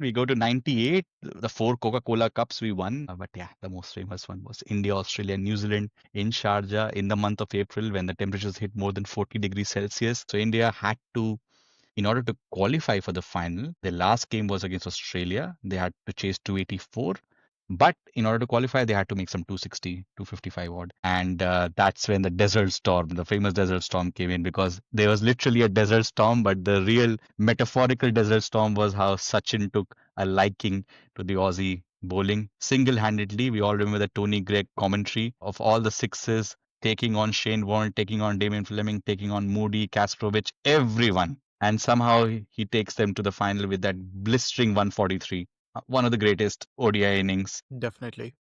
We go to 98, the four Coca-Cola Cups we won. But yeah, the most famous one was India, Australia, New Zealand in Sharjah in the month of April when the temperatures hit more than 40 degrees Celsius. So India had to, in order to qualify for the final, the last game was against Australia. They had to chase 284. But in order to qualify, they had to make some 260, 255 odd. And that's when the desert storm, the famous desert storm came in because there was literally a desert storm. But the real metaphorical desert storm was how Sachin took a liking to the Aussie bowling single handedly. We all remember the Tony Gregg commentary of all the sixes taking on Shane Warne, taking on Damien Fleming, taking on Moody, Kasparovich, everyone. And somehow he takes them to the final with that blistering 143, one of the greatest ODI innings. Definitely.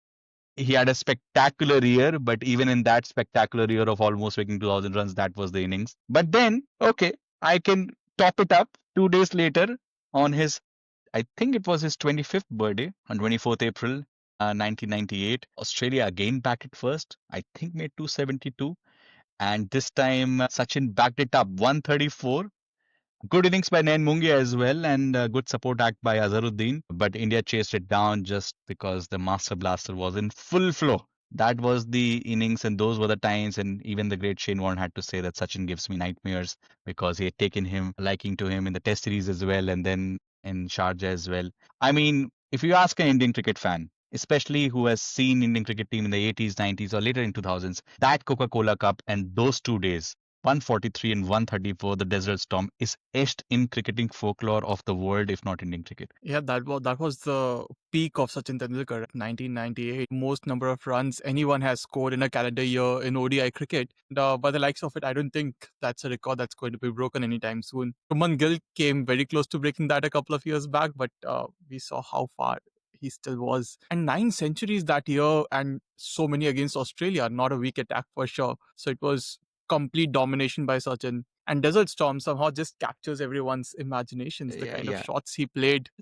He had a spectacular year, but even in that spectacular year of almost making 2000 runs, that was the innings. But then, okay, I can top it up 2 days later on his, I think it was his 25th birthday on 24th April 1998. Australia again batted first, I think made 272. And this time, Sachin backed it up 134. Good innings by Nayan Mungia as well, and a good support act by Azharuddin. But India chased it down just because the Master Blaster was in full flow. That was the innings, and those were the times. And even the great Shane Warne had to say that Sachin gives me nightmares because he had taken him, liking to him in the Test series as well, and then in Sharjah as well. I mean, if you ask an Indian cricket fan, especially who has seen Indian cricket team in the 80s, 90s, or later in 2000s, that Coca-Cola Cup and those 2 days 143 and 134, the Desert Storm, is etched in cricketing folklore of the world, if not Indian cricket. Yeah, that was the peak of Sachin Tendulkar, 1998. Most number of runs anyone has scored in a calendar year in ODI cricket. By the likes of it, I don't think that's a record that's going to be broken anytime soon. Shubman Gill came very close to breaking that a couple of years back, but we saw how far he still was. And 9 centuries that year, and so many against Australia. Not a weak attack for sure. So it was complete domination by Sachin. And Desert Storm somehow just captures everyone's imaginations, the kind of Yeah, shots he played.